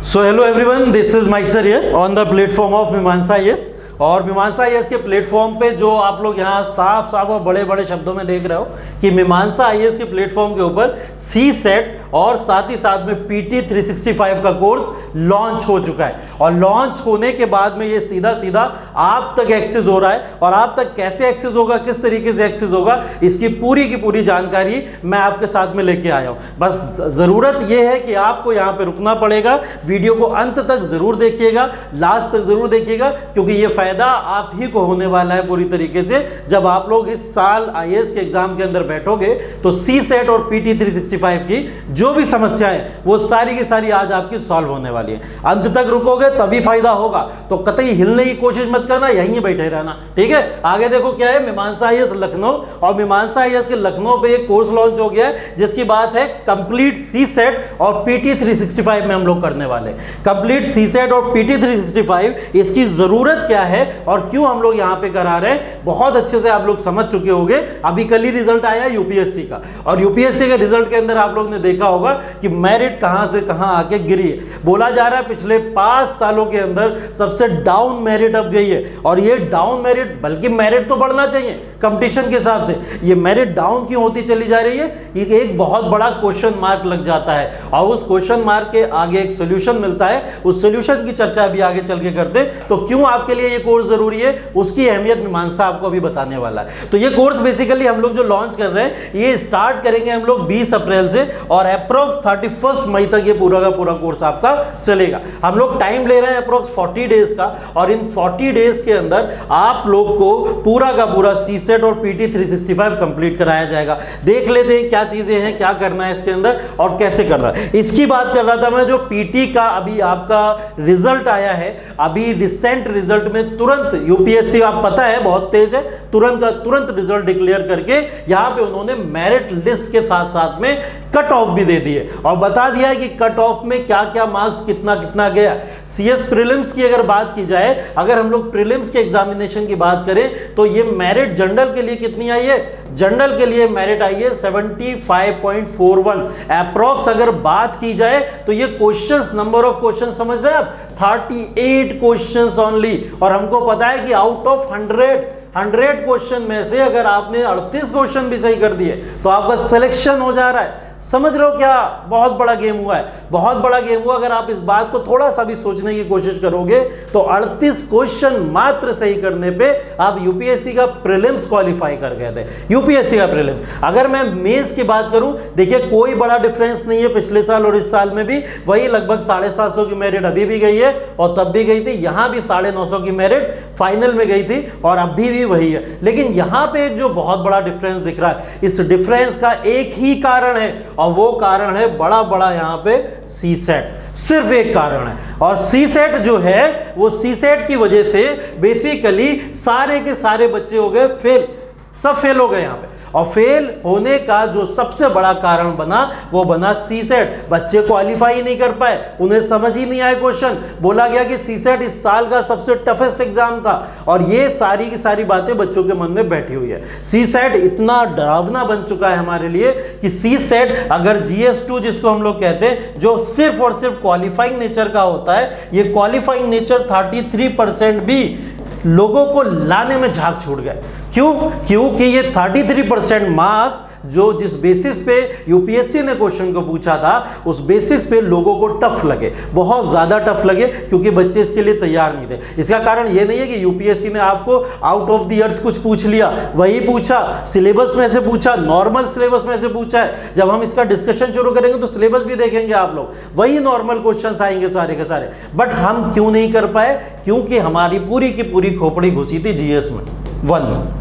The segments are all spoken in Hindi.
So hello everyone, this is Mike sir here on the platform of मीमांसा IAS। और मीमांसा IAS के प्लेटफॉर्म पे जो आप लोग यहाँ साफ साफ और बड़े बड़े शब्दों में देख रहे हो कि मीमांसा IAS के प्लेटफॉर्म के ऊपर सी सेट और साथ ही साथ में PT 365 का कोर्स लॉन्च हो चुका है। और लॉन्च होने के बाद में ये सीधा सीधा आप तक एक्सेस हो रहा है, और आप तक कैसे एक्सेस होगा, किस तरीके से एक्सेस होगा, इसकी पूरी की पूरी जानकारी मैं आपके साथ में लेके आया हूँ। बस ज़रूरत ये है कि आपको यहाँ पे रुकना पड़ेगा, वीडियो को अंत तक ज़रूर देखिएगा, लास्ट तक ज़रूर देखिएगा, क्योंकि ये फायदा आप ही को होने वाला है पूरी तरीके से। जब आप लोग इस साल IAS के एग्जाम के अंदर बैठोगे तो सी सेट और PT 365 की जो भी समस्याएं वो सारी की सारी आज आपकी सॉल्व होने वाली है। अंत तक रुकोगे तभी फायदा होगा, तो कतई हिलने की कोशिश मत करना, यहीं बैठे रहना, ठीक है। आगे देखो क्या है, मीमांसा IAS लखनऊ, और मीमांसा IAS के लखनऊ पे एक कोर्स लॉन्च हो गया है जिसकी बात है कंप्लीट सी सेट और PT 365 में हम लोग करने वाले। कंप्लीट सी सेट और PT 365 इसकी जरूरत क्या है और क्यों हम लोग यहां पे करा रहे हैं, बहुत अच्छे से आप लोग समझ चुके होंगे। अभी कल ही रिजल्ट आया यूपीएससी का, और यूपीएससी के रिजल्ट के अंदर आप लोग ने देखा होगा कि मेरिट कहां से कहां आके गिरी है। बोला जा रहा है पिछले 5 सालों के अंदर सबसे डाउन मेरिट अब गई है, और ये डाउन मेरिट, बल्कि मेरिट तो बढ़ना चाहिए कंपटीशन के हिसाब से, ये मेरिट डाउन क्यों होती चली जा रही है, ये एक बहुत बड़ा क्वेश्चन मार्क लग जाता है। और उस क्वेश्चन मार्क के आगे एक सोल्यूशन मिलता है, उस सोल्यूशन की चर्चा अभी आगे चल के करते, तो क्यों आपके लिए ये कोर्स जरूरी है उसकी अहमियत मीमांसा आपको अभी बताने वाला है। तो ये कोर्स बेसिकली हम लोग जो लॉन्च कर रहे हैं, ये स्टार्ट करेंगे हम लोग 20 अप्रैल से, और अप्रोक्स 31 मई तक ये पूरा का पूरा कोर्स आपका चलेगा। हम लोग टाइम ले रहे हैं अप्रोक्स 40 डेज का, और इन 40 डेज के अंदर आप लोग को पूरा का पूरा सी सेट और PT 365 कंप्लीट कराया जाएगा। देख लेते हैं क्या चीजें हैं, क्या करना है इसके अंदर और कैसे करना है। इसकी बात कर रहा था मैं, जो PT का अभी आपका रिजल्ट आया है, अभी रिसेंट रिजल्ट में तुरंत यूपीएससी, आप पता है बहुत तेज है, तुरंत का तुरंत रिजल्ट डिक्लेयर करके यहां पे उन्होंने मेरिट लिस्ट के साथ साथ में कट ऑफ भी दे दिए, और बता दिया है कि कट ऑफ में क्या क्या मार्क्स कितना कितना गया। CS प्रीलिम्स की अगर बात की जाए, अगर हम लोग प्रीलिम्स के एग्जामिनेशन की बात करें तो ये मेरिट जनरल के लिए कितनी आई है, जनरल के लिए मेरिट आई है 75.41 अप्रॉक्स। अगर बात की जाए तो ये क्वेश्चंस, नंबर ऑफ क्वेश्चन समझ रहे हैं आप, 38 क्वेश्चंस ओनली। और हमको पता है कि आउट ऑफ 100 क्वेश्चन में से अगर आपने 38 क्वेश्चन भी सही कर दिए तो आपका सिलेक्शन हो जा रहा है। समझ रहे हो क्या बहुत बड़ा गेम हुआ है, बहुत बड़ा गेम हुआ। अगर आप इस बात को थोड़ा सा भी सोचने की कोशिश करोगे तो 38 क्वेश्चन मात्र सही करने पे आप यूपीएससी का प्रीलिम्स क्वालिफाई कर गए थे। यूपीएससी का प्रीलिम्स, अगर मैं मेंस की बात करूं, देखिए कोई बड़ा डिफरेंस नहीं है पिछले साल और इस साल में भी, वही लगभग 750 की मेरिट अभी भी गई है और तब भी गई थी। यहां भी 950 की मेरिट फाइनल में गई थी और अभी भी वही है। लेकिन यहां पे एक जो बहुत बड़ा डिफरेंस दिख रहा है, इस डिफरेंस का एक ही कारण है, और वो कारण है बड़ा बड़ा यहां पे सी सेट। सिर्फ एक कारण है, और सी सेट जो है वो सी सेट की वजह से बेसिकली सारे के सारे बच्चे हो गए फेल, सब फेल हो गए यहां पे। और फेल होने का जो सबसे बड़ा कारण बना वो बना सी सेट। बच्चे क्वालिफाई नहीं कर पाए, उन्हें समझ ही नहीं आए क्वेश्चन। बोला गया कि सी सेट इस साल का सबसे टफेस्ट एग्जाम था, और ये सारी की सारी बातें बच्चों के मन में बैठी हुई है। सी सेट इतना डरावना बन चुका है हमारे लिए कि सी सेट अगर GS2 जिसको हम लोग कहते हैं, जो सिर्फ और सिर्फ क्वालिफाइंग नेचर का होता है, ये क्वालिफाइंग नेचर 33% भी लोगों को लाने में झाग छूट गए। क्यों? क्योंकि ये 33% मार्क्स जो जिस बेसिस पे यूपीएससी ने क्वेश्चन को पूछा था, उस बेसिस पे लोगों को टफ लगे, बहुत ज्यादा टफ लगे, क्योंकि बच्चे इसके लिए तैयार नहीं थे। इसका कारण ये नहीं है कि यूपीएससी ने आपको आउट ऑफ द अर्थ कुछ पूछ लिया, वही पूछा, सिलेबस में से पूछा, नॉर्मल सिलेबस में से पूछा है। जब हम इसका डिस्कशन शुरू करेंगे तो सिलेबस भी देखेंगे आप लोग, वही नॉर्मल क्वेश्चन आएंगे सारे के सारे। बट हम क्यों नहीं कर पाए? क्योंकि हमारी पूरी की पूरी खोपड़ी घुसी थी GS में 1 में,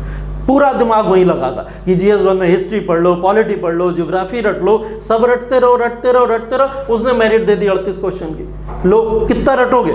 पूरा दिमाग वहीं लगा था कि GS1 में हिस्ट्री पढ़ लो, पॉलिटी पढ़ लो, ज्योग्राफी रट लो, सब रटते रहो रटते रहो रटते रहो। उसने मेरिट दे दी 38 क्वेश्चन की। लो, कितना रटोगे?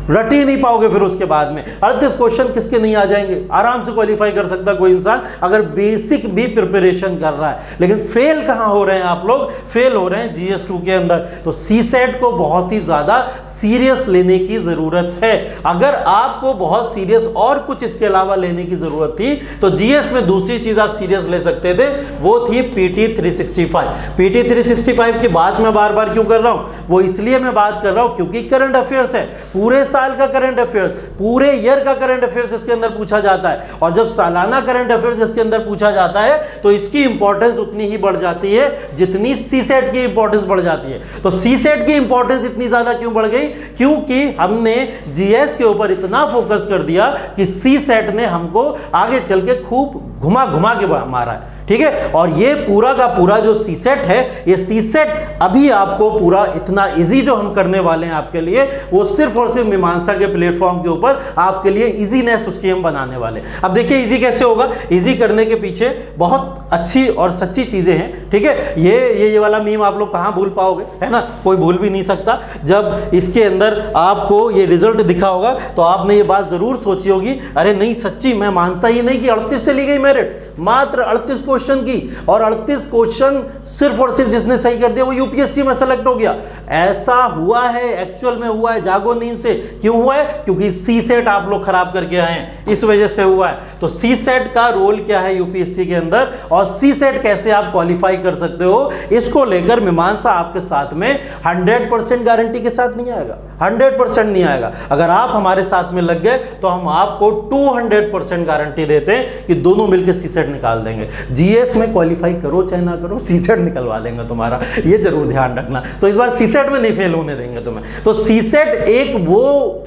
रट ही नहीं पाओगे फिर उसके बाद में। 38 क्वेश्चन किसके नहीं आ जाएंगे, आराम से क्वालिफाई कर सकता कोई इंसान अगर बेसिक भी प्रिपरेशन कर रहा है। लेकिन फेल कहां हो रहे हैं आप लोग, फेल हो रहे हैं GS2 के अंदर। तो सीसेट को बहुत ही ज्यादा सीरियस लेने की जरूरत है। अगर आपको बहुत सीरियस और कुछ इसके अलावा लेने की जरूरत थी तो GS में दूसरी चीज आप सीरियस ले सकते थे, वो थी PT 365। PT 365 की बात मैं बार बार क्यों कर रहा हूं, वो इसलिए मैं बात कर रहा हूं क्योंकि करंट अफेयर्स है, पूरे साल का करंट अफेयर्स, पूरे ईयर का करंट अफेयर्स इसके अंदर पूछा जाता है। और जब सालाना करंट अफेयर्स इसके अंदर पूछा जाता है तो इसकी इंपॉर्टेंस उतनी ही बढ़ जाती है जितनी सीसेट की इंपॉर्टेंस बढ़ जाती है। तो सीसेट की इंपॉर्टेंस इतनी ज्यादा क्यों बढ़ गई, क्योंकि हमने GS के ऊपर इतना फोकस कर दिया कि सीसेट ने हमको आगे चल के खूब घुमा घुमा के मारा है, ठीक है। और ये पूरा का पूरा जो सीसेट है, ये सीसेट अभी आपको पूरा इतना इजी जो हम करने वाले हैं आपके लिए, वो सिर्फ और सिर्फ मीमांसा के प्लेटफॉर्म के ऊपर आपके लिए इजीनेस उसकी हम बनाने वाले। अब देखिए इजी कैसे होगा, इजी करने के पीछे बहुत अच्छी और सच्ची चीजें हैं, ठीक है। ये वाला मीम आप लोग कहां भूल पाओगे, है ना, कोई भूल भी नहीं सकता। जब इसके अंदर आपको ये रिजल्ट दिखा होगा तो आपने ये बात जरूर सोची होगी, अरे नहीं सच्ची मैं मानता ही नहीं कि 38 चली गई मेरिट, मात्र 38 क्वेश्चन की, और 38 क्वेश्चन सिर्फ और सिर्फ जिसने सही कर दिया वो यूपीएससी में सेलेक्ट हो गया। ऐसा हुआ है, एक्चुअल में हुआ है, जागो नींद से। क्यों हुआ है, क्योंकि सीसेट आप लोग खराब करके आए हैं, इस वजह से हुआ है। तो सीसेट का रोल क्या है यूपीएससी के अंदर, और सीसेट कैसे आप क्वालिफाई कर सकते हो, इसको लेकर मीमांसा आपके साथ में 100% गारंटी के साथ नहीं आएगा, 100% नहीं आएगा। अगर आप हमारे साथ में लग गए तो हम आपको 200% गारंटी देते हैं कि दोनों मिलकर सीसेट निकाल देंगे। जीएस में क्वालिफाई करो चाहे ना करो, सीसेट निकलवा देंगे तुम्हारा, ये जरूर ध्यान रखना। तो इस बार सीसेट में नहीं फेल होने देंगे तुम्हें। तो सीसेट एक वो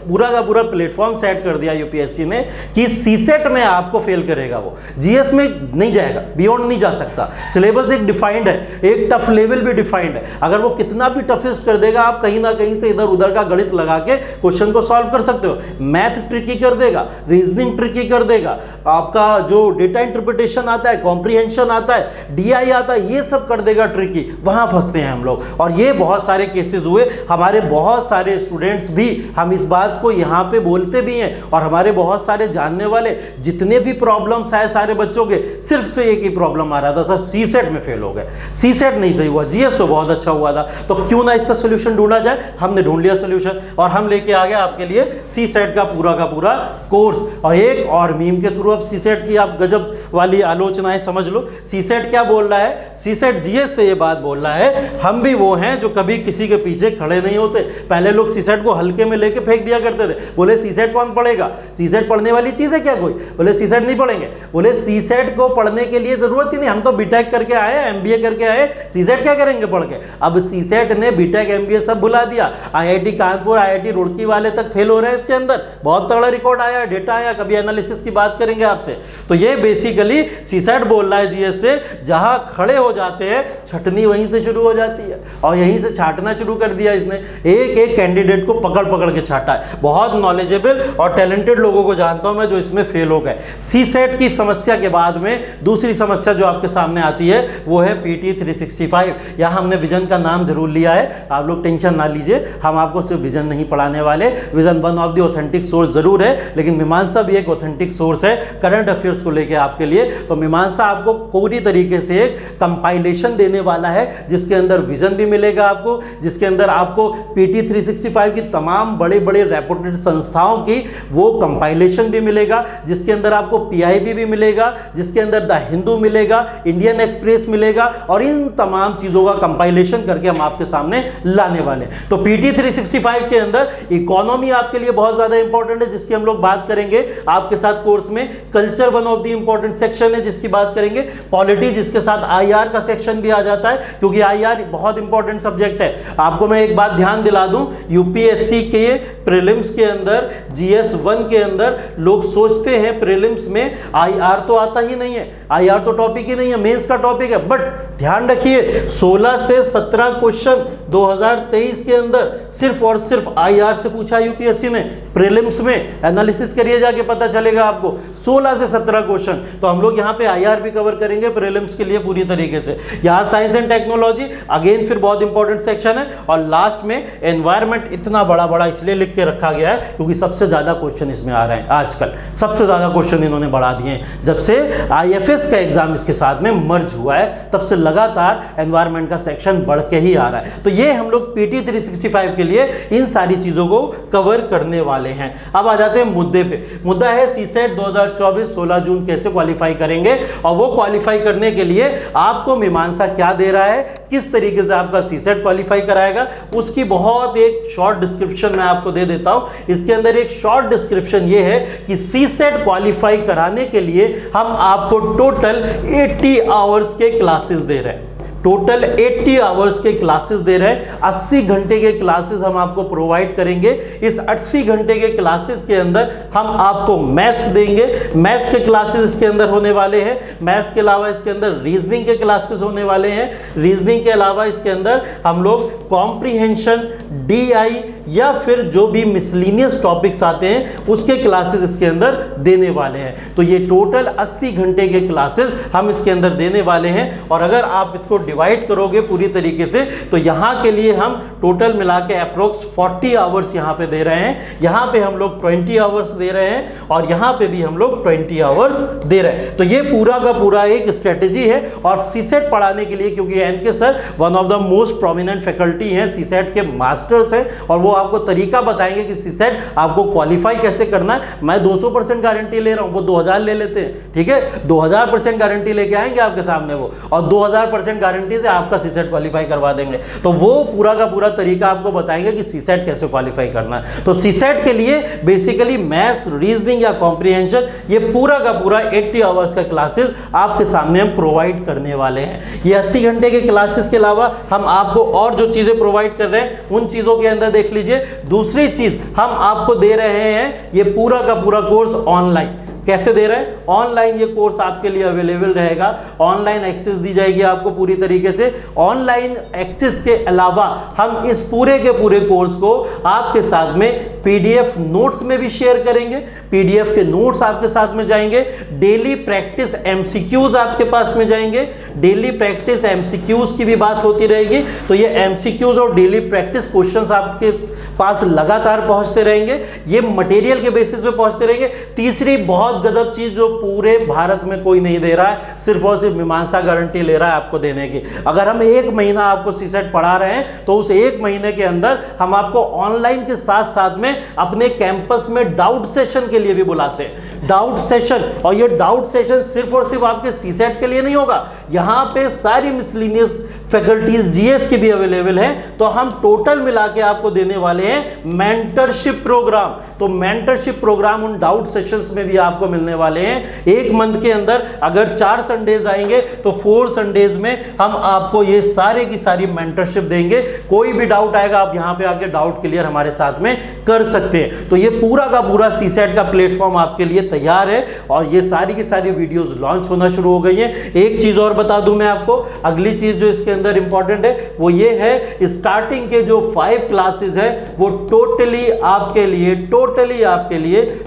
पूरा का पूरा प्लेटफॉर्म सेट कर दिया यूपीएससी ने कि सीसेट में आपको फेल करेगा, वो जीएस में नहीं जाएगा, बियॉन्ड नहीं जा सकता। सिलेबस एक डिफाइंड है, एक टफ लेवल भी डिफाइंड है। अगर वो कितना भी टफेस्ट कर देगा, आप कहीं ना कहीं से इधर उधर का गणित लगा के क्वेश्चन को सॉल्व कर सकते हो। मैथ ट्रिकी कर देगा, रीजनिंग ट्रिकी कर देगा, आपका जो डेटा इंटरप्रिटेशन आता है, कॉम्प्रिहेंशन आता है, डीआई आता है, ये सब कर देगा ट्रिकी। वहां फंसते हैं हम लोग, और ये बहुत सारे केसेस हुए। हमारे बहुत सारे स्टूडेंट्स भी हम इस बात को यहाँ पे बोलते भी हैं, और हमारे बहुत सारे जानने वाले जितने भी प्रॉब्लम्स आए सारे बच्चों के, सिर्फ से एक ही प्रॉब्लम आ रहा था, सर सीसेट में फेल हो गए, सीसेट नहीं सही हुआ, जीएस तो बहुत अच्छा हुआ था, तो क्यों ना इसका सोल्यूशन ढूंढा जाए। हमने ढूंढ लिया सोल्यूशन, और हम लेके आ गए आपके लिए सीसेट का पूरा कोर्स। और एक और मीम के थ्रू अब सीसेट की आप गजब वाली आलोचनाएं समझ लो। सीसेट क्या बोल रहा है, सीसेट जीएस से ये बात बोल रहा है, हम भी वो हैं जो कभी किसी के पीछे खड़े नहीं होते। पहले लोग सीसेट को हल्के में लेके फेंक दिया करते थे, बोले सीसेट कौन पढ़ेगा, सीसेट पढ़ने वाली चीज है क्या कोई, बोले सीसेट नहीं पढ़ेंगे, बोले सीसेट को पढ़ने के लिए जरूरत ही नहीं, हम तो बीटेक करके आए, एमबीए करके आए, सीसेट क्या करेंगे पढ़ के। अब सीसेट ने बीटेक एमबीए सब भुला दिया, आईआईटी कानपुर, आईआईटी रुड़की वाले तक फेल हो रहे हैं इसके अंदर। बहुत तगड़ा रिकॉर्ड आया, डेटा आया, कभी एनालिसिस की बात करेंगे आपसे। तो ये बेसिकली सीसेट बोल रहा है जीएस से, जहां खड़े हो जाते हैं छटनी वहीं से शुरू हो जाती है, और यहीं से छाटना शुरू कर दिया इसने। एक एक कैंडिडेट को पकड़ पकड़ के छाटा है। बहुत नॉलेजेबल और टैलेंटेड लोगों को जानता हूं मैं जो इसमें फेल हो गए। सीसेट की समस्या के बाद में दूसरी समस्या जो आपके सामने आती है वो है PT 365। यहां हमने विजन का नाम जरूर लिया है, आप लोग टेंशन ना लीजिए, हम आपको सिर्फ विजन नहीं पढ़ाने वाले। Vision one of the authentic source जरूर है, लेकिन मीमांसा भी एक ऑथेंटिक सोर्स है करंट अफेयर्स को लेके आपके लिए। तो मीमांसा आपको पूरी तरीके से एक कंपाइलेशन देने वाला है, जिसके अंदर विजन भी मिलेगा आपको, जिसके अंदर आपको PT 365 की तमाम बड़े बड़े रेपुटेड संस्थाओं की वो कंपाइलेशन भी मिलेगा, जिसके अंदर आपको PIB भी मिलेगा, जिसके अंदर द हिंदू मिलेगा, इंडियन एक्सप्रेस मिलेगा, और इन तमाम चीजों का कंपाइलेशन करके हम आपके सामने लाने वाले हैं। तो PT 365 के अंदर इकोनॉमी आपके लिए बहुत ज्यादा इंपॉर्टेंट है, जिसकी हम लोग बात करेंगे आपके साथ कोर्स में। Culture one of the important section है जिसकी बात करेंगे। पॉलिटी जिसके साथ IR का सेक्शन भी आ जाता है, क्योंकि IR बहुत इंपॉर्टेंट सब्जेक्ट है। आपको मैं एक बात ध्यान दिला दूं, यूपीएससी के प्रीलिम्स के अंदर, GS 1 के अंदर लोग सोचते हैं प्रीलिम्स में IR तो आता ही नहीं है, IR तो टॉपिक ही नहीं है, मेंस का टॉपिक है। बट ध्यान रखिए 16 से 17 क्वेश्चन 2023 के अंदर सिर्फ और सिर्फ IR से पूछा यूपीएससी ने प्रीलिम्स में। एनालिसिस करिए जाके, पता चलेगा आपको 16 से 17 क्वेश्चन। तो हम लोग यहाँ पे IR भी कवर कवर करेंगे प्रीलिम्स के लिए पूरी तरीके से। यहाँ साइंस एंड टेक्नोलॉजी अगेन फिर बहुत इंपॉर्टेंट सेक्शन है, और लास्ट में एनवायरमेंट इतना बड़ा बड़ा इसलिए लिख के रखा गया है क्योंकि सबसे ज्यादा क्वेश्चन इसमें आ रहे हैं आजकल, सबसे ज्यादा क्वेश्चन इन्होंने बढ़ा दिए हैं। जब से IFS का एग्जाम इसके साथ में मर्ज हुआ है तब से लगातार एनवायरमेंट का सेक्शन बढ़ के ही आ रहा है। तो ये हम लोग PT 365 के लिए इन सारी चीजों को कवर करने वाले हैं। अब आ जाते हैं मुद्दे पे। मुद्दा है CSET 2024 16 जून कैसे क्वालिफाई करेंगे, और वो क्वालिफाई करने के लिए आपको मीमांसा क्या दे रहा है, किस तरीके से आपका CSET क्वालिफाई कराएगा, उसकी बहुत एक शॉर्ट डिस्क्रिप्शन मैं आपको दे देता हूं। इसके अंदर एक शॉर्ट डिस्क्रिप्शन ये है कि CSET क्वालिफाई कराने के लिए हम आपको टोटल 80 आवर्स के क्लासेस दे रहे हैं, टोटल 80 आवर्स के क्लासेस दे रहे हैं। 80 घंटे के क्लासेस हम आपको प्रोवाइड करेंगे। इस 80 घंटे के क्लासेस के अंदर हम आपको मैथ्स देंगे, मैथ्स के क्लासेस इसके अंदर होने वाले हैं। मैथ्स के अलावा इसके अंदर रीजनिंग के क्लासेस होने वाले हैं। रीजनिंग के अलावा इसके अंदर हम लोग कॉम्प्रीहेंशन, DI या फिर जो भी मिसलिनियस टॉपिक्स आते हैं उसके क्लासेस इसके अंदर देने वाले हैं। तो ये टोटल 80 घंटे के क्लासेस हम इसके अंदर देने वाले हैं। और अगर आप इसको डिवाइड करोगे पूरी तरीके से तो यहां के लिए हम टोटल मिला के अप्रोक्स 40 आवर्स यहां पे दे रहे हैं। यहां पे हम लोग 20 आवर्स दे रहे हैं और यहां पे भी हम लोग 20 आवर्स दे रहे हैं। तो ये पूरा का पूरा एक स्ट्रेटेजी है। और CSET पढ़ाने के लिए, क्योंकि NK sir one of the most prominent faculty हैं, CSET के मास्टर्स हैं, और वो आपको तरीका बताएंगे कि CSET आपको क्वालिफाई कैसे करना है। मैं 200% गारंटी ले रहा हूं, वो 2000 ले लेते हैं, ठीक है, 2000% गारंटी लेके आएंगे आपके सामने वो, और 2000% गारंटी से आपका CSET क्वालिफाई करवा देंगे। तो वो पूरा का पूरा तरीका आपको बताएंगे कि CSET कैसे क्वालिफाई करना है। तो CSET के लिए बेसिकली मैथ्स, रीजनिंग या कॉम्प्रीहेंशन, ये पूरा का पूरा 80 आवर्स का क्लासेस आपके सामने हम प्रोवाइड करने वाले हैं। ये 80 घंटे के क्लासेस के अलावा हम आपको और जो चीजें प्रोवाइड कर रहे हैं उन चीजों के अंदर देख लीजिए। दूसरी चीज हम आपको दे रहे हैं ये पूरा का पूरा कोर्स ऑनलाइन। कैसे दे रहे हैं? ऑनलाइन ये कोर्स आपके लिए अवेलेबल रहेगा। ऑनलाइन एक्सेस दी जाएगी आपको पूरी तरीके से। ऑनलाइन एक्सेस के अलावा हम इस पूरे के पूरे कोर्स को आपके साथ में PDF नोट्स में भी शेयर करेंगे। PDF के नोट्स आपके साथ में जाएंगे। डेली प्रैक्टिस MCQs आपके पास में जाएंगे। डेली प्रैक्टिस MCQs की भी बात होती रहेगी। तो ये MCQs और डेली प्रैक्टिस क्वेश्चंस आपके पास लगातार पहुंचते रहेंगे। ये मटेरियल के बेसिस पे पहुंचते रहेंगे। तीसरी बहुत गजब चीज जो पूरे भारत में कोई नहीं दे रहा है, सिर्फ और सिर्फ मीमांसा गारंटी ले रहा है आपको देने की। अगर हम 1 महीना आपको CSET पढ़ा रहे हैं तो उस 1 महीने के अंदर हम आपको ऑनलाइन के साथ साथ में अपने कैंपस में डाउट सेशन के लिए भी बुलाते हैं। डाउट सेशन, और ये डाउट सेशन सिर्फ और सिर्फ आपके CSET के लिए नहीं होगा, यहां पे सारी मिसलिनियस फैकल्टीज GS की भी अवेलेबल है। तो हम टोटल मिला के आपको देने वाले हैं मेंटरशिप प्रोग्राम। तो मेंटरशिप प्रोग्राम उन डाउट सेशंस में भी आपको मिलने वाले हैं। 1 मंथ के अंदर अगर 4 संडेज आएंगे तो 4 संडेज में हम आपको ये सारे की सारी मेंटरशिप देंगे। कोई भी डाउट आएगा आप यहां पे आके डाउट क्लियर हमारे साथ में कर सकते हैं। तो ये पूरा का पूरा CSET का प्लेटफॉर्म आपके लिए तैयार है और ये सारी की सारी वीडियोस लॉन्च होना शुरू हो गई हैं। एक चीज और बता दूं मैं आपको, अगली चीज जो इसके अंदर इंपॉर्टेंट है वो ये है, स्टार्टिंग के जो 5 क्लासेस है वो टोटली आपके लिए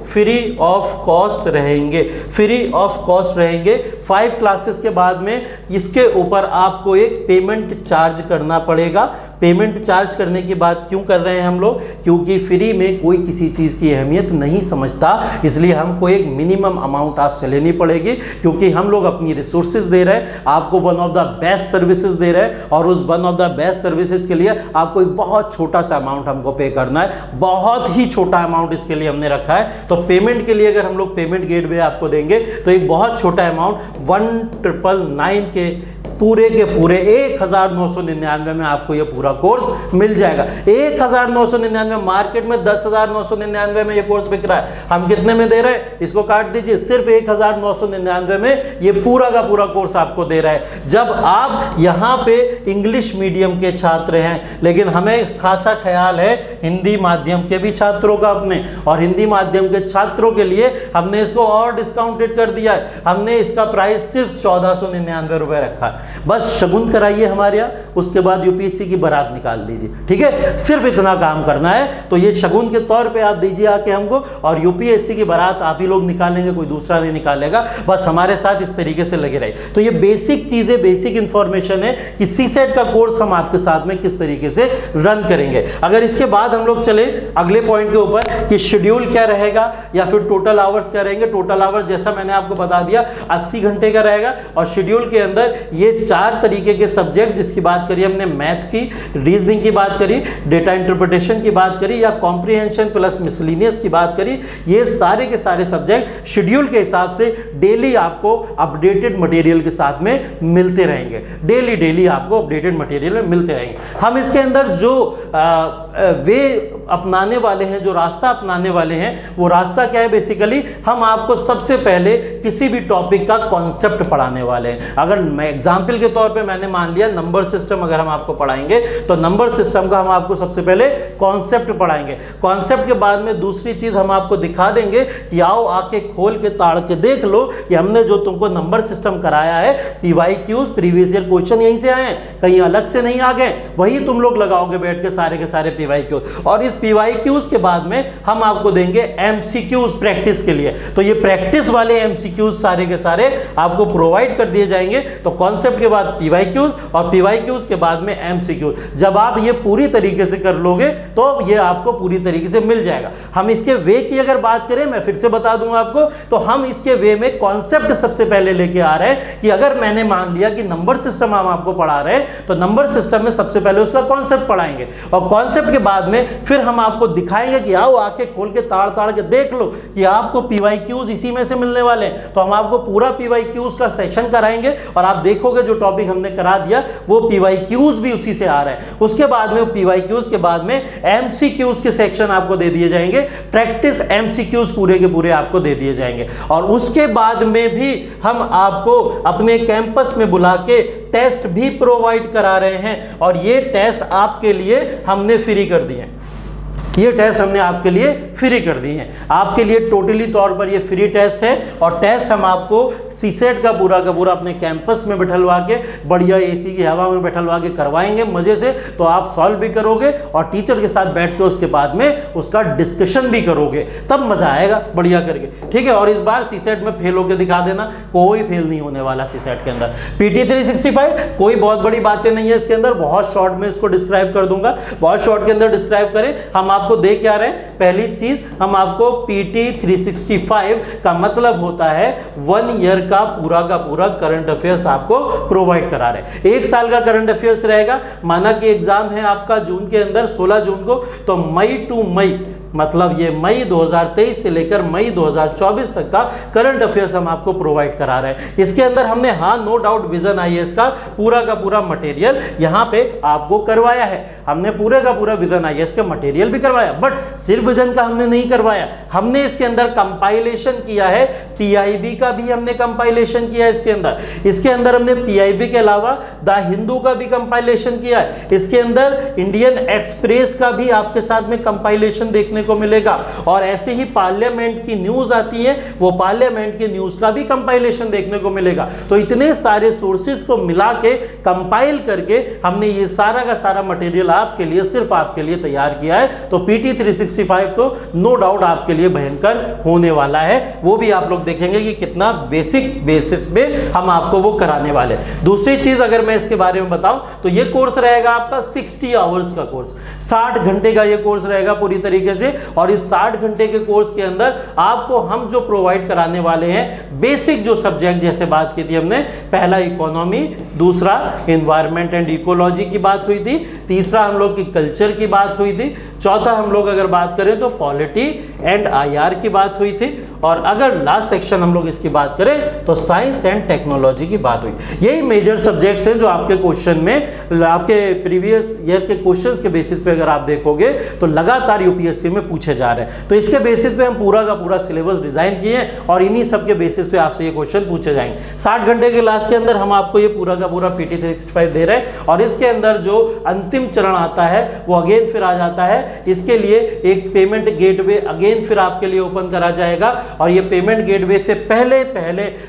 फ्री ऑफ कॉस्ट रहेंगे। फ्री ऑफ कॉस्ट रहेंगे। 5 क्लासेस के बाद में इसके ऊपर आपको एक पेमेंट चार्ज करना पड़ेगा। पेमेंट चार्ज करने की बात क्यों कर रहे हैं हम लोग? क्योंकि फ्री में कोई किसी चीज की अहमियत नहीं समझता, इसलिए हमको एक मिनिमम अमाउंट आपसे लेनी पड़ेगी। क्योंकि हम लोग अपनी रिसोर्सेज दे रहे हैं, आपको one of the best services दे रहे हैं, और उस one of the best services के लिए आपको एक बहुत छोटा सा अमाउंट हमको पे करना है। बहुत ही छोटा अमाउंट इसके लिए हमने रखा है। तो पेमेंट के लिए अगर हम लोग पेमेंट गेटवे आपको देंगे तो एक बहुत छोटा अमाउंट 1999 के पूरे 1999 में आपको ये पूरा कोर्स मिल जाएगा। 1999 मार्केट में 10,999 में ये कोर्स बिक रहा है। हम कितने में दे रहे हैं? इसको काट दीजिए, सिर्फ 1999 में ये पूरा का पूरा कोर्स आपको दे रहा है। जब आप यहाँ पे इंग्लिश मीडियम के छात्र हैं, लेकिन हमें खासा ख्याल है हिंदी माध्यम के भी छात्रों का अपने, और हिंदी माध्यम के छात्रों के लिए हमने इसको और डिस्काउंटेड कर दिया है। हमने इसका प्राइस सिर्फ 1499 रुपए रखा है। बस शगुन कराइए हमारे यहाँ, उसके बाद यूपीएससी की बारात निकाल दीजिए, ठीक है, सिर्फ इतना काम करना है। तो ये शगुन के तौर पे आप दीजिए आके हमको, और यूपीएससी की बारात आप ही लोग निकालेंगे, कोई दूसरा नहीं निकालेगा। बस हमारे साथ इस तरीके से लगे रहे। तो ये बेसिक चीजें, बेसिक इंफॉर्मेशन है कि सीसेट का कोर्स हम आपके साथ में किस तरीके से रन करेंगे। अगर इसके बाद हम लोग चले अगले पॉइंट के ऊपर कि शेड्यूल क्या रहेगा या फिर टोटल आवर्स क्या रहेंगे। टोटल आवर्स जैसा मैंने आपको बता दिया 80 घंटे का रहेगा, और शेड्यूल के अंदर ये 4 तरीके के सब्जेक्ट, जिसकी बात करी हमने मैथ की, रीजनिंग की बात करी, डेटा इंटरप्रिटेशन की बात करी, या कॉम्प्रिहेंशन प्लस मिसलिनियस की बात करी, ये सारे के सारे सब्जेक्ट शेड्यूल के हिसाब से डेली आपको अपडेटेड मटेरियल के साथ में मिलते रहेंगे। डेली आपको अपडेटेड मटेरियल मिलते रहेंगे। हम इसके अंदर जो वे अपनाने वाले हैं, जो रास्ता अपनाने वाले हैं, वो रास्ता क्या है? बेसिकली हम आपको सबसे पहले किसी भी टॉपिक का कॉन्सेप्ट पढ़ाने वाले हैं। अगर मैं एग्जाम्पल के तौर पे मैंने मान लिया नंबर सिस्टम अगर हम आपको पढ़ाएंगे, तो नंबर सिस्टम का हम आपको सबसे पहले कॉन्सेप्ट पढ़ाएंगे। कॉन्सेप्ट के बाद में दूसरी चीज हम आपको दिखा देंगे कि आओ आके खोल के ताड़ के देख लो कि हमने जो तुमको नंबर सिस्टम कराया है, पीवाईक्यूज प्रीवियस ईयर क्वेश्चन यहीं से आए हैं, कहीं अलग से नहीं आ गए, वही तुम लोग लगाओगे बैठ के सारे पीवाईक्यूज। और इस पीवाईक्यूज के बाद में हम आपको देंगे एमसीक्यूज प्रैक्टिस के लिए। तो ये प्रैक्टिस वाले एमसीक्यूज सारे के सारे आपको प्रोवाइड कर दिए जाएंगे। तो कॉन्सेप्ट के बाद पीवाईक्यूज, और पीवाईक्यूज के बाद में एमसीक्यूज। जब आप ये पूरी तरीके से कर लोगे तो ये आपको पूरी तरीके से मिल जाएगा। हम इसके वे की अगर बात करें, मैं फिर से बता दूंगा आपको, तो हम इसके वे में कॉन्सेप्ट सबसे पहले लेके आ रहे हैं कि अगर मैंने मान लिया कि नंबर सिस्टम हम आपको पढ़ा रहे हैं, तो नंबर सिस्टम में सबसे पहले उसका कॉन्सेप्ट पढ़ाएंगे, और कॉन्सेप्ट के बाद में फिर हम आपको दिखाएंगे कि आओ आंखें खोल के ताड़ के देख लो कि आपको पीवाईक्यूज इसी में से मिलने वाले हैं। तो हम आपको पूरा पीवाईक्यूज का सेशन कराएंगे, और आप देखोगे जो टॉपिक हमने करा दिया वो पीवाईक्यूज भी उसी से आ रहा है। उसके बाद में पीवाईक्यूज के बाद में एमसीक्यूज के सेक्शन आपको दे दिए जाएंगे, प्रैक्टिस एमसीक्यूज पूरे के पूरे आपको दे दिए जाएंगे। और उसके बाद में भी हम आपको अपने कैंपस में बुला के टेस्ट भी प्रोवाइड करा रहे हैं, और ये टेस्ट आपके लिए हमने फ्री कर दिए हैं। ये टेस्ट हमने आपके लिए फ्री कर दी है, आपके लिए टोटली तौर पर ये फ्री टेस्ट है। और टेस्ट हम आपको सीसेट का पूरा अपने कैंपस में बैठलवा के, बढ़िया एसी की हवा में बैठलवा के करवाएंगे मजे से। तो आप सॉल्व भी करोगे और टीचर के साथ बैठ के उसके बाद में उसका डिस्कशन भी करोगे, तब मजा आएगा बढ़िया करके, ठीक है। और इस बार सीसेट में फेल होकर दिखा देना, कोई फेल नहीं होने वाला सीसेट के अंदर। पीटी 365 कोई बहुत बड़ी बातें नहीं है इसके अंदर, बहुत शॉर्ट में इसको डिस्क्राइब कर दूंगा। बहुत शॉर्ट के अंदर डिस्क्राइब करें, हम आपको देख क्या रहे हैं। पहली चीज हम आपको पीटी 365 का मतलब होता है 1 ईयर का पूरा करंट अफेयर्स आपको प्रोवाइड करा रहे हैं। 1 साल का करंट अफेयर्स रहेगा। माना कि एग्जाम है आपका जून के अंदर 16 जून को, तो मई टू मई, मतलब ये मई 2023 से लेकर मई 2024 तक का करंट अफेयर्स हम आपको प्रोवाइड करा रहे हैं। इसके अंदर हमने नो डाउट विजन आईएएस का पूरा मटेरियल यहां पे आपको करवाया है। हमने पूरे का पूरा विजन आईएएस का मटेरियल भी करवाया, बट सिर्फ विजन का हमने नहीं करवाया, हमने इसके अंदर कंपाइलेशन किया है, पीआईबी का भी हमने कंपाइलेशन किया है इसके अंदर हमने पीआईबी के अलावा द हिंदू का भी कंपाइलेशन किया है। इसके अंदर इंडियन एक्सप्रेस का भी आपके साथ में कंपाइलेशन देखने को मिलेगा। और ऐसे ही पार्लियामेंट की न्यूज आती है, वो पार्लियामेंट की न्यूज का भी कंपाइलेशन देखने को मिलेगा। तो इतने सारे सोर्सेज को मिला के कंपाइल करके हमने ये सारा का सारा मटेरियल आपके लिए, सिर्फ आपके लिए तैयार किया है। तो पीटी 365 तो नो डाउट आपके लिए भयंकर होने वाला है। वो भी आप लोग देखेंगे कि कितना बेसिक बेसिस पे हम आपको वो कराने वाले। दूसरी चीज अगर मैं इसके बारे में बताऊं, तो ये कोर्स रहेगा आपका 60 आवर्स का कोर्स, 60 घंटे का ये कोर्स रहेगा पूरी तरीके से। और इस 60 घंटे के कोर्स के अंदर आपको हम जो प्रोवाइड कराने वाले हैं, बेसिक जो सब्जेक्ट जैसे बात की थी हमने, पहला इकोनॉमी, दूसरा एनवायरमेंट एंड इकोलॉजी की बात हुई थी, तीसरा हम लोग की कल्चर की बात हुई थी, चौथा हम लोग अगर बात करें तो पॉलिटी एंड आईआर की बात हुई थी, और अगर लास्ट सेक्शन हम लोग इसकी बात करें तो साइंस एंड टेक्नोलॉजी की बात हुई। यही मेजर सब्जेक्ट्स हैं जो आपके क्वेश्चन में, आपके प्रीवियस ईयर के क्वेश्चंस के बेसिस पे अगर आप देखोगे तो लगातार यूपीएससी में में पूछे जा रहे हैं। तो इसके बेसिस पे हम पूरा का पूरा सिलेबस डिजाइन किए हैं और इन्हीं सब के बेसिस पे आपसे ये क्वेश्चन पूछे जाएंगे। 60 घंटे के क्लास के अंदर हम आपको ये पूरा का पूरा PT 365 दे रहे हैं और इसके अंदर जो अंतिम चरण आता है वो अगेन फिर आ जाता है। इसके लिए एक पेमेंट गेटवे अगेन फिर आपके लिए ओपन करा जाएगा और ये पेमेंट गेटवे से पहले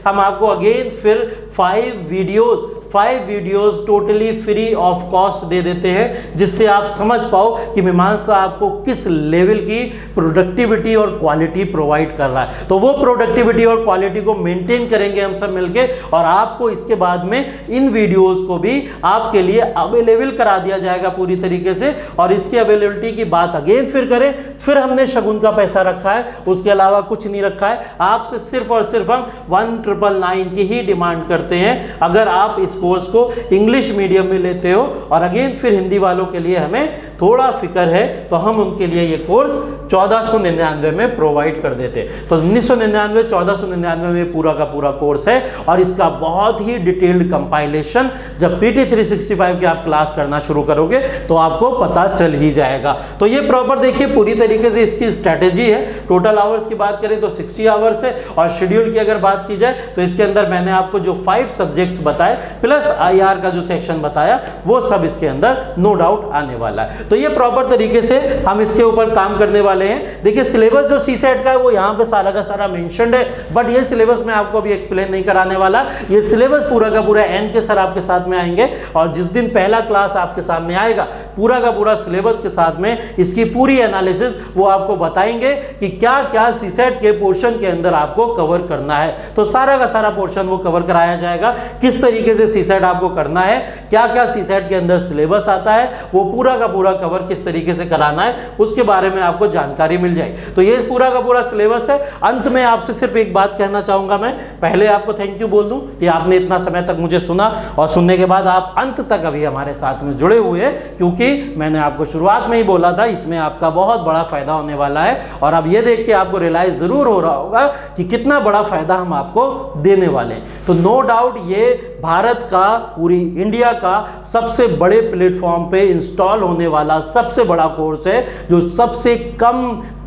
हम आपको अगेन फिर 5 videos totally free of cost दे देते हैं, जिससे आप समझ पाओ कि मीमांसा आपको किस लेवल की प्रोडक्टिविटी और क्वालिटी प्रोवाइड कर रहा है। तो वो प्रोडक्टिविटी और क्वालिटी को मेंटेन करेंगे हम सब मिलके और आपको इसके बाद में इन वीडियोस को भी आपके लिए अवेलेबल करा दिया जाएगा पूरी तरीके से। और इसकी अवेलेबिलिटी की बात अगेन फिर करें, फिर हमने शगुन का पैसा रखा है, उसके अलावा कुछ नहीं रखा है। आपसे सिर्फ और सिर्फ हम 1999 की ही डिमांड करते हैं अगर आप इस कोर्स को इंग्लिश मीडियम में लेते हो। और अगेन फिर हिंदी वालों के लिए हमें थोड़ा फिक्र है तो हम उनके लिए ये कोर्स 1499 में प्रोवाइड कर देते हैं। तो 1999 1499 में पूरा का पूरा कोर्स है और इसका बहुत ही डिटेल्ड कंपाइलेशन जब PT 365 की आप क्लास करना शुरू करोगे तो आपको पता चल ही जाएगा। तो ये प्रॉपर देखिए पूरी तरीके से इसकी स्ट्रेटेजी है। टोटल आवर्स की बात करें तो 60 आवर्स है और शेड्यूल की अगर बात की जाए तो इसके अंदर मैंने आपको जो 5 सब्जेक्ट्स बताए प्लस IR का जो सेक्शन बताया वो सब इसके अंदर नो डाउट आने वाला है। तो ये प्रॉपर तरीके से हम इसके ऊपर काम करने वाले हैं। देखिए सिलेबस जो CSAT का है वो यहाँ पे सारा का सारा मेंशन्ड है, बट ये सिलेबस मैं आपको अभी एक्सप्लेन नहीं कराने वाला। ये सिलेबस पूरा का पूरा एन के सर आपके साथ में आएंगे और जिस दिन पहला क्लास आपके सामने आएगा पूरा का पूरा सिलेबस के साथ में इसकी पूरी एनालिसिस वो आपको बताएंगे कि क्या क्या CSAT के पोर्शन के अंदर आपको कवर करना है। तो सारा का सारा पोर्शन वो कवर कराया जाएगा, किस तरीके से CSAT आपको करना है, क्या क्या CSAT के अंदर सिलेबस आता है, वो पूरा का पूरा कवर किस तरीके से कराना है उसके बारे में आपको जानकारी मिल जाएगी। तो ये पूरा का पूरा सिलेबस है। अंत में आपसे सिर्फ एक बात कहना चाहूंगा, मैं पहले आपको थैंक यू बोल दूं कि आपने इतना समय तक मुझे सुना और सुनने के बाद आप अंत तक अभी हमारे साथ में जुड़े हुए हैं, क्योंकि मैंने आपको शुरुआत में ही बोला था इसमें आपका बहुत बड़ा फायदा होने वाला है। और अब ये देख के आपको रियलाइज जरूर हो रहा होगा कि कितना बड़ा फायदा हम आपको देने वाले हैं। तो नो डाउट ये भारत का, पूरी इंडिया का सबसे बड़े प्लेटफॉर्म पे इंस्टॉल होने वाला सबसे बड़ा कोर्स है जो सबसे कम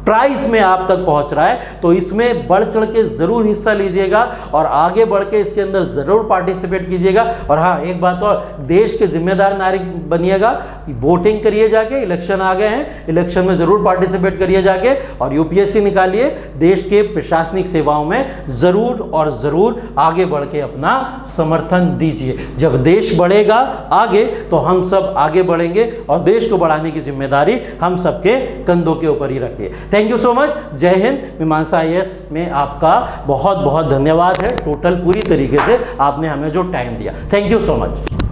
प्राइस में आप तक पहुंच रहा है। तो इसमें बढ़ चढ़ के जरूर हिस्सा लीजिएगा और आगे बढ़ के इसके अंदर जरूर पार्टिसिपेट कीजिएगा। और हाँ एक बात और, देश के जिम्मेदार नागरिक बनिएगा, वोटिंग करिए जाके, इलेक्शन आ गए हैं, इलेक्शन में जरूर पार्टिसिपेट करिए जाके और UPSC निकालिए। देश के प्रशासनिक सेवाओं में जरूर और जरूर आगे बढ़ के अपना समर्थन दीजिए। जब देश बढ़ेगा आगे तो हम सब आगे बढ़ेंगे और देश को बढ़ाने की जिम्मेदारी हम सबके कंधों के ऊपर ही रखिए। Thank you so much. जय हिंद। मीमांसा IAS में आपका बहुत बहुत धन्यवाद है। टोटल पूरी तरीके से आपने हमें जो टाइम दिया, थैंक यू सो मच।